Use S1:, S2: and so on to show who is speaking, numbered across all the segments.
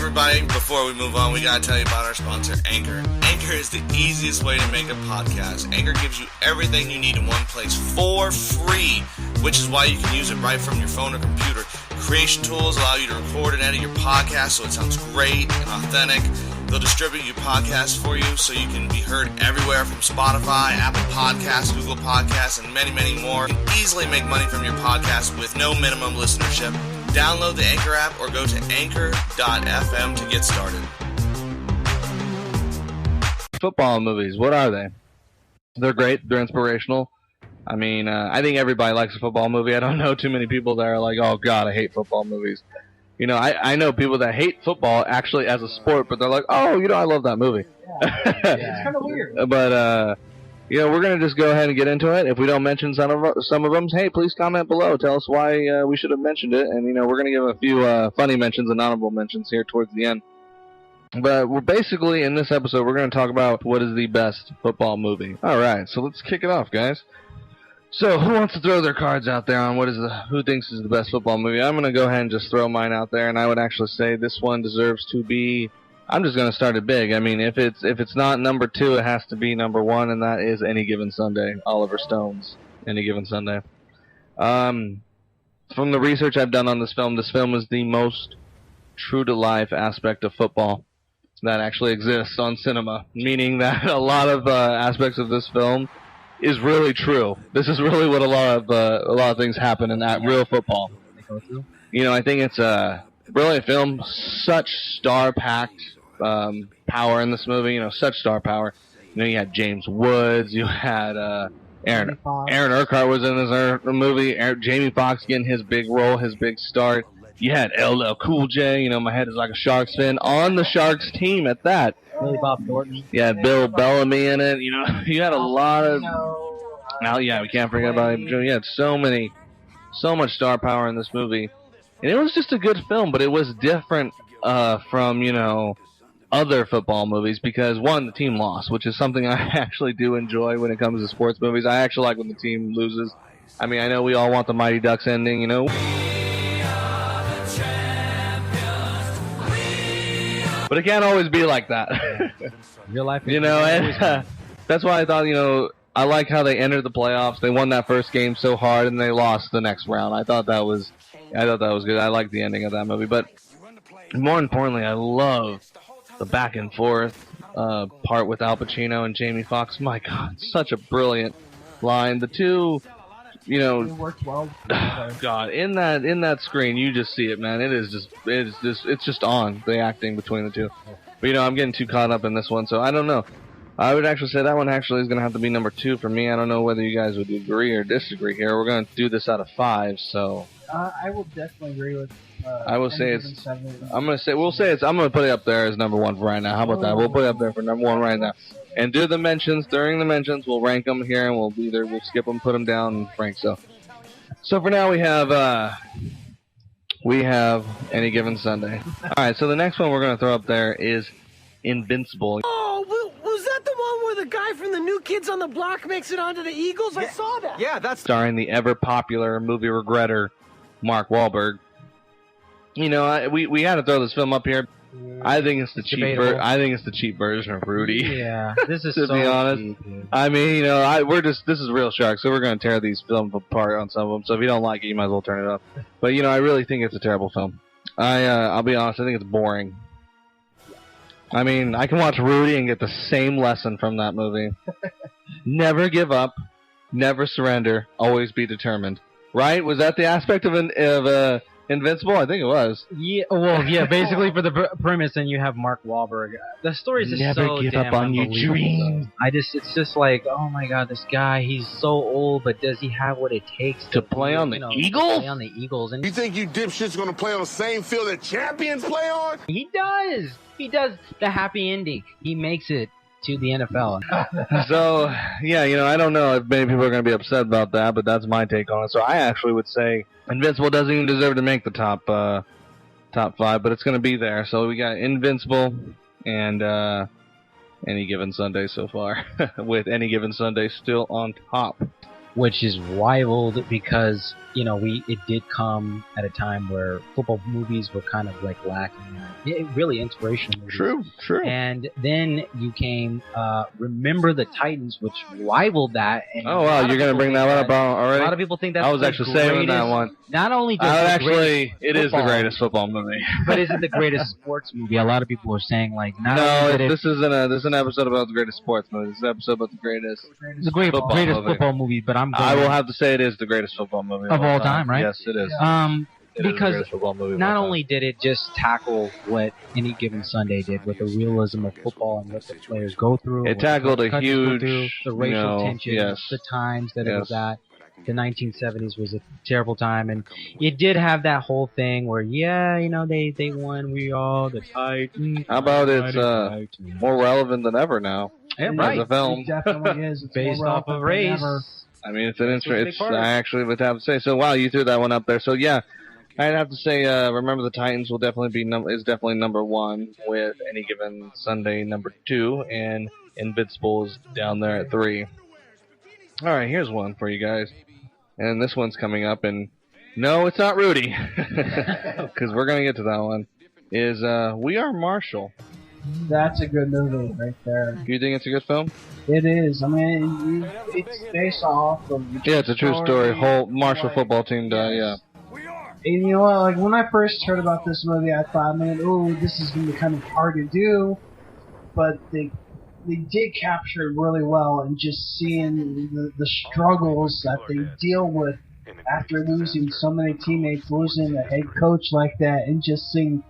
S1: everybody, before we move on, we gotta tell you about our sponsor, Anchor. Anchor is the easiest way to make a podcast. Anchor gives you everything you need in one place for free, which is why you can use it right from your phone or computer. Creation tools allow you to record and edit your podcast so it sounds great and authentic. They'll distribute your podcast for you so you can be heard everywhere from Spotify, Apple Podcasts, Google Podcasts, and many, many more. You can easily make money from your podcast with no minimum listenership. Download the Anchor app or go to anchor.fm to get started.
S2: Football movies, what are they? They're great. They're inspirational. I mean, I think everybody likes a football movie. I don't know too many people that are like, oh, God, I hate football movies. You know, I know people that hate football actually as a sport, but they're like, oh, you know, I love that movie.
S3: Yeah. It's kind of weird.
S2: But, you know, we're going to just go ahead and get into it. If we don't mention some of them, hey, please comment below. Tell us why we should have mentioned it. And, you know, we're going to give a few funny mentions and honorable mentions here towards the end. But we're basically, in this episode, we're going to talk about what is the best football movie. All right, so let's kick it off, guys. So, who wants to throw their cards out there on who thinks is the best football movie? I'm going to go ahead and just throw mine out there, and I would actually say this one deserves to be... I'm just going to start it big. I mean, if it's not number 2, it has to be number 1, and that is Any Given Sunday. Oliver Stone's Any Given Sunday. From the research I've done on this film is the most true-to-life aspect of football that actually exists on cinema, meaning that a lot of aspects of this film is really true. This is really what a lot of things happen in that real football. You know, I think it's really a film, such star-packed power in this movie. You know, such star power. You know, you had James Woods, you had Aaron Urquhart was in this movie. Jamie Foxx getting his big role, his big start. You had LL Cool J. You know, my head is like a Sharks fan on the Sharks team at that.
S3: Billy Bob Thornton.
S2: Yeah, Bill Bellamy in it. You know, you had a lot of. Now, yeah, we can't forget about him. You had so much star power in this movie, and it was just a good film. But it was different from, you know, other football movies because, one, the team lost, which is something I actually do enjoy when it comes to sports movies. I actually like when the team loses. I mean, I know we all want the Mighty Ducks ending, you know. But it can't always be like that.
S3: Real life.
S2: You know, and that's why I thought, you know, I like how they entered the playoffs. They won that first game so hard, and they lost the next round. I thought that was good. I liked the ending of that movie. But more importantly, I love the back and forth part with Al Pacino and Jamie Foxx. My God, such a brilliant line. The two, you know,
S3: It worked well.
S2: God, in that screen, you just see it, man. It's just on, the acting between the two. But, you know, I'm getting too caught up in this one, so I don't know. I would actually say that one actually is going to have to be number 2 for me. I don't know whether you guys would agree or disagree here. We're going to do this out of 5, so.
S3: I will definitely agree with.
S2: I will say it's. I'm going to put it up there as number 1 for right now. How about that? We'll put it up there for number 1 right now. And do the mentions during the mentions. We'll rank them here, and we'll skip them, put them down, and rank. So for now we have Any Given Sunday. All right. So the next one we're going to throw up there is Invincible.
S4: Oh, was that the one where the guy from the New Kids on the Block makes it onto the Eagles? I saw that.
S5: Yeah, that's
S2: starring the ever popular movie regretter Mark Wahlberg. You know, we had to throw this film up here. I think it's the cheap version of Rudy.
S3: Yeah, this is
S2: to
S3: so
S2: be honest.
S3: cheap, dude.
S2: I mean, you know, this is real Sharks, so we're going to tear these films apart on some of them. So if you don't like it, you might as well turn it off. But you know, I really think it's a terrible film. I'll be honest, I think it's boring. I mean, I can watch Rudy and get the same lesson from that movie. Never give up, never surrender, always be determined. Right? Was that the aspect of Invincible? I think it was.
S3: Yeah, well, yeah. Basically, for the premise, and you have Mark Wahlberg. The story is just
S2: never
S3: so
S2: give
S3: damn
S2: up on your
S3: unbelievable.
S2: dreams.
S3: It's just like, oh my God, this guy, he's so old, but does he have what it takes
S2: to play on the Eagles?
S3: Play on the Eagles, and
S6: you think you dipshits gonna play on the same field that champions play on?
S3: He does. He does the happy ending. He makes it to the NFL.
S2: So, yeah, you know, I don't know if many people are going to be upset about that, but that's my take on it. So I actually would say Invincible doesn't even deserve to make the top 5, but it's going to be there. So we got Invincible and Any Given Sunday so far, with Any Given Sunday still on top.
S3: which is wild because, you know, it did come at a time where football movies were kind of like lacking. Really inspirational movies.
S2: True.
S3: And then you came Remember the Titans, which rivaled that. And
S2: oh, wow, you're going to bring that one up already?
S3: A lot of people think that's
S2: I was actually saving that one.
S3: Not only does
S2: it is the greatest football movie.
S3: But is it the greatest sports movie? A lot of people are saying, like,
S2: this is an episode about the greatest sports movie. This is an episode about the greatest
S3: football movie. But
S2: I will have to say it is the greatest football movie
S3: of all time, right?
S2: Yes, it is.
S3: Because not only did it just tackle what Any Given Sunday did with the realism of football and what the players go through.
S2: It tackled a huge,
S3: the racial tension, the times that it was at. The 1970s was a terrible time, and it did have that whole thing where, they won, we all the Titans.
S2: How about it's more relevant than ever now?
S3: Yeah, right.
S2: As a film.
S5: It definitely is. It's
S3: based off of race.
S2: I mean, I actually would have to say. So, wow, you threw that one up there. So, yeah, I'd have to say Remember the Titans will definitely is definitely number 1 with Any Given Sunday number 2, and Invincible is down there at 3. All right, here's one for you guys. And this one's coming up, and no, it's not Rudy, because we're going to get to that one, is We Are Marshall.
S5: That's a good movie right there.
S2: You think it's a good film?
S5: It is. I mean, it's based off of...
S2: Yeah, it's a true story. Whole Marshall football team died, yeah.
S5: And you know what, like, when I first heard about this movie, I thought, man, this is going to be kind of hard to do, but they did capture it really well, and just seeing the struggles that they deal with after losing so many teammates, losing a head coach like that, and just seeing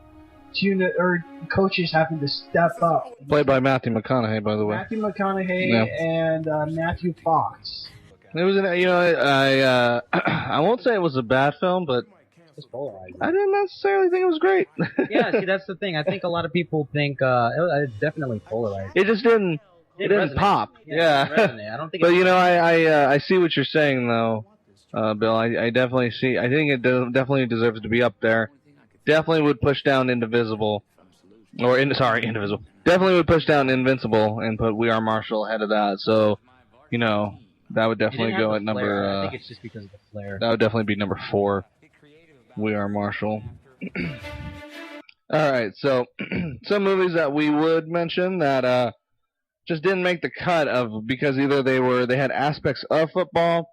S5: coaches having to step up.
S2: Played by Matthew McConaughey, by the way.
S5: Matthew McConaughey and Matthew Fox.
S2: It was, I won't say it was a bad film, but
S3: it's polarizing.
S2: I didn't necessarily think it was great.
S3: Yeah, see, that's the thing. I think a lot of people think it's definitely polarizing.
S2: It just didn't. It didn't pop. Yeah.
S3: I don't think.
S2: But I see what you're saying though, Bill. I definitely see. I think it definitely deserves to be up there. Definitely would push down Indivisible, Indivisible. Definitely would push down Invincible and put We Are Marshall ahead of that. So, that would definitely go at number.
S3: I think it's just because of the flair.
S2: That would definitely be number 4. We Are Marshall. Alright, so some movies that we would mention that just didn't make the cut because either they had aspects of football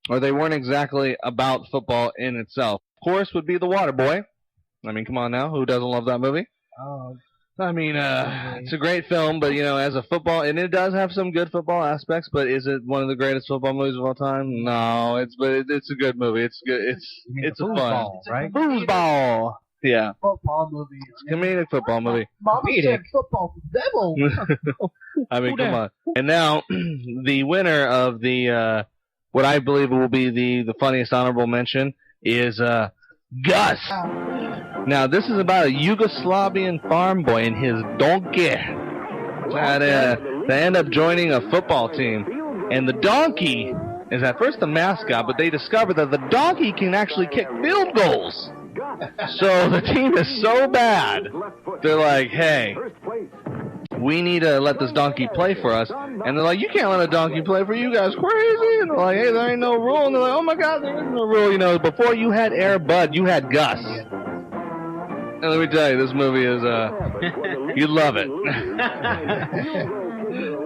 S2: or they weren't exactly about football in itself. Of course would be The Waterboy. I mean, come on now, who doesn't love that movie?
S5: Oh.
S2: I mean, it's a great film, but as a football, and it does have some good football aspects. But is it one of the greatest football movies of all time? No, it's a good movie. It's good. It's a fun,
S3: right?
S2: Foosball. Yeah.
S5: Football movie.
S2: It's a comedic football movie.
S5: Mama said football devil.
S2: I mean, come on. And now the winner of the what I believe will be the funniest honorable mention is Gus. Now, this is about a Yugoslavian farm boy and his donkey that they end up joining a football team. And the donkey is at first the mascot, but they discover that the donkey can actually kick field goals. So the team is so bad, they're like, hey, we need to let this donkey play for us. And they're like, you can't let a donkey play for you guys, crazy. And they're like, hey, there ain't no rule. And they're like, oh my God, there is no rule. Before you had Air Bud, you had Gus. And let me tell you, this movie is, you love it.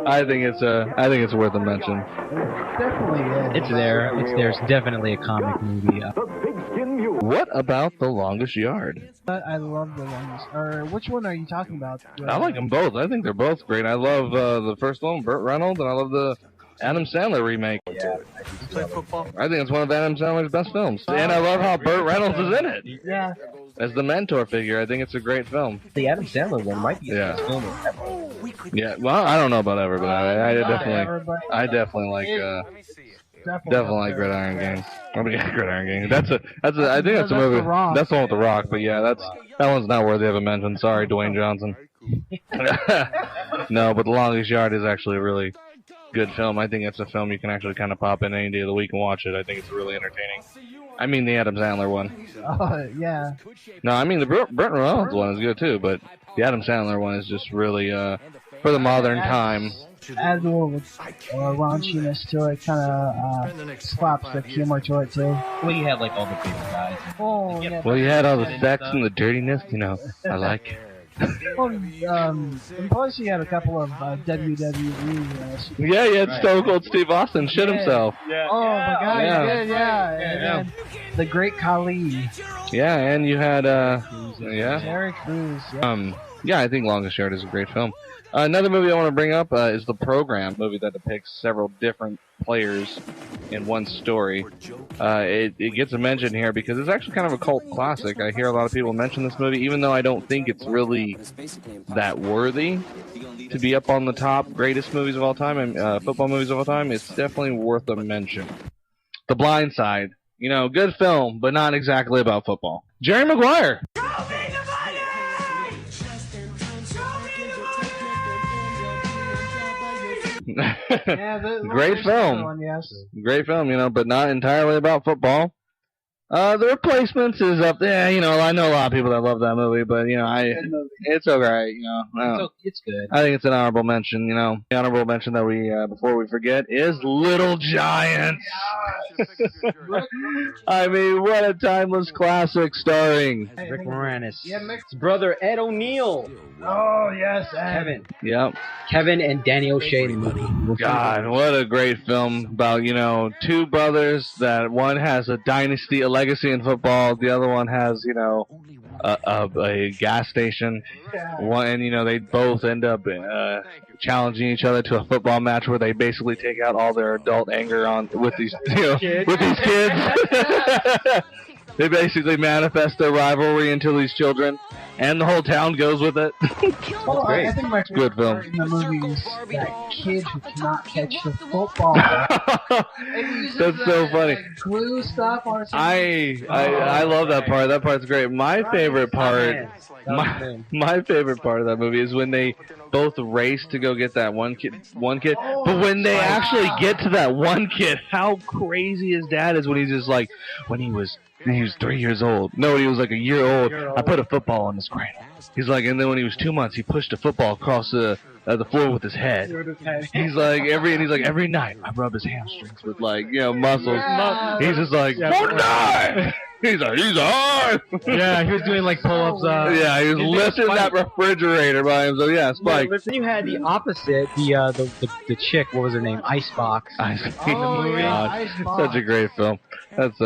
S2: I think it's worth a mention.
S5: It definitely is.
S3: It's there. It's definitely a comic movie.
S2: What about The Longest Yard?
S5: I love The Longest. Or which one are you talking about?
S2: I like them both. I think they're both great. I love the first one, Burt Reynolds, and I love the Adam Sandler remake.
S3: Yeah.
S2: I think it's one of Adam Sandler's best films. And I love how Burt Reynolds is in it.
S5: Yeah.
S2: As the mentor figure, I think it's a great film.
S3: The Adam Sandler one might be the best film ever.
S2: Yeah, well, I don't know about ever, but I definitely like definitely like GridIron Games. GridIron Games. I think that's a movie. That's the one with The Rock, but yeah, that one's not worthy of a mention. Sorry, Dwayne Johnson. No, but The Longest Yard is actually a really good film. I think it's a film you can actually kind of pop in any day of the week and watch it. I think it's really entertaining. I mean the Adam Sandler one.
S5: Oh, yeah.
S2: No, I mean the Burt Reynolds one is good too, but the Adam Sandler one is just really, for the modern time,
S5: add a little raunchiness to it, kind of slapstick humor to it too.
S3: Well, you had like all the big guys.
S5: Oh, yeah.
S2: Well, you had all the sex and the dirtiness, you know. I like it.
S5: Well, and plus you had a couple of WWE.
S2: Yeah, you had Stone Cold Steve Austin shit himself.
S3: Yeah.
S5: Oh my God,
S2: Yeah.
S5: you did, yeah. And then the Great Khali.
S2: Yeah, and you had
S5: Terry Crews. Yeah.
S2: Yeah, I think Longest Yard is a great film. Another movie I want to bring up is The Program, movie that depicts several different players in one story. It gets a mention here because it's actually kind of a cult classic. I hear a lot of people mention this movie, even though I don't think it's really that worthy to be up on the top greatest movies of all time and football movies of all time. It's definitely worth a mention. The Blind Side. You know, good film, but not exactly about football. Jerry Maguire. Great film.
S5: One, yes.
S2: Great film, you know, but not entirely about football. The Replacements is up there. You know, I know a lot of people that love that movie, but you know, it's alright. You know,
S3: It's good.
S2: I think it's an honorable mention. You know, the honorable mention that we before we forget is Little Giants. I mean, what a timeless classic starring
S3: Rick Moranis.
S5: Yeah,
S3: His brother Ed O'Neill.
S5: Oh yes,
S3: Kevin.
S2: Yep.
S3: Kevin and Danny O'Shea in the movie.
S2: God, what a great film about, you know, two brothers that one has a dynasty, a legacy in football, the other one has, you know, a gas station. One, and you know, they both end up challenging each other to a football match where they basically take out all their adult anger on with these, you know, with these kids. They basically manifest their rivalry into these children, and the whole town goes with it.
S5: Well,
S2: Great.
S5: I think my
S2: Good
S5: favorite
S2: film.
S5: part in the movie is that kid who cannot catch the football.
S2: That's so funny.
S5: Like, glue stuff on his
S2: I love that part. That part's great. My favorite part, my favorite part of that movie is when they both race to go get that one kid. But when they actually get to that one kid, how crazy his dad is when he's just like, when he was 3 years old. No, when he was like a year old, I put a football on his cradle. He's like, and then when he was 2 months, he pushed a football across the floor with his head. He's like, every night I rub his hamstrings with, like, you know, muscles.
S5: Yeah.
S2: He's just like, Fortnite! He's like, he's hard.
S3: Yeah, he was doing like pull-ups.
S2: Yeah, he was lifting that refrigerator by him. So yeah, Spike.
S3: But then you had the opposite, the chick. What was her name? Icebox.
S2: Such a great film. It's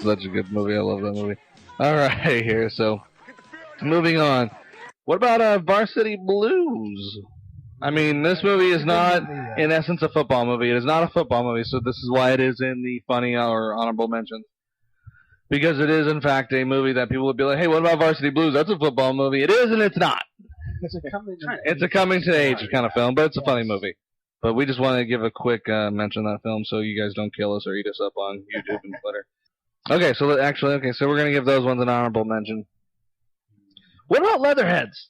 S2: such a good movie. I love that movie. All right, here. So, moving on. What about Varsity Blues? I mean, this movie is not, in essence, a football movie. It is not a football movie, so this is why it is in the funny or honorable mentions. Because it is, in fact, a movie that people would be like, hey, what about Varsity Blues? That's a football movie. It is and it's not. It's a coming-to-age kind of film, but it's a funny movie. But we just want to give a quick mention of that film so you guys don't kill us or eat us up on YouTube and Twitter. Okay, so we're going to give those ones an honorable mention. What about LeatherHeads?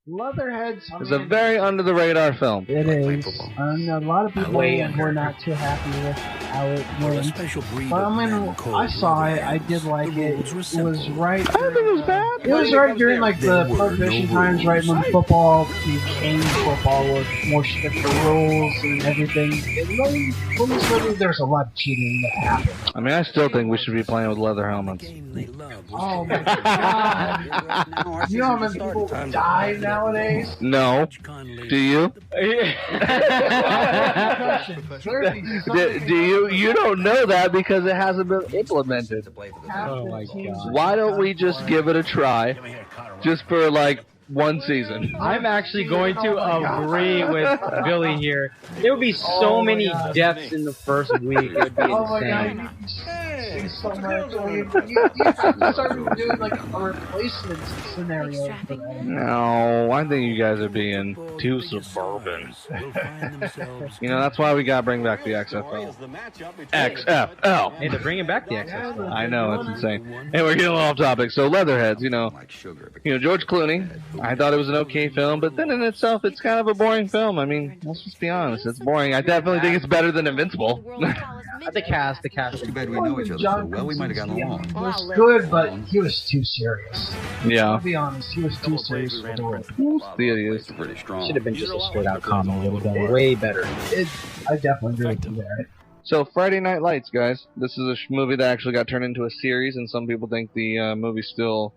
S5: Leatherheads
S2: It's a very under-the-radar film.
S5: It is. A lot of people were not too happy with how it went. But I mean, I saw it. I did like it. It was right.
S2: I don't think it was bad.
S5: It was right during like the prohibition times, right when football became football with more stricter rules and everything. There's a lot of cheating that happened.
S2: I mean, I still think we should be playing with leather helmets.
S5: Oh my God! You know how many people die nowadays?
S2: No. Do you? Do you? You don't know that because it hasn't been implemented.
S3: Oh my God.
S2: Why don't we just give it a try? Just for like one season.
S3: I'm actually going to agree with Billy here. There would be so many deaths in the first week. It would be
S5: Oh my
S3: insane.
S5: God, you see so much. You have to start doing like a replacement scenario for that.
S2: No, I think you guys are being too suburban. You know, that's why we gotta bring back the XFL. XFL!
S3: Hey, they're bringing back the XFL.
S2: I know, it's insane. Hey, we're getting a little off topic. So, LeatherHeads, you know, George Clooney, I thought it was an okay film, but then in itself, it's kind of a boring film. I mean, let's just be honest, it's boring. I definitely think it's better than Invincible.
S3: The cast.
S5: Too bad we know each other. John Krasinski was good, but he was too serious.
S2: Yeah.
S5: I'll be honest, he was too serious for the role.
S2: It is.
S3: Pretty strong. Should have been just a straight out comedy. It would have been way better.
S5: I definitely agree with you there.
S2: So, Friday Night Lights, guys. This is a movie that actually got turned into a series, and some people think the movie still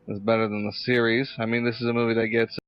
S2: is better than the series. I mean, this is a movie that gets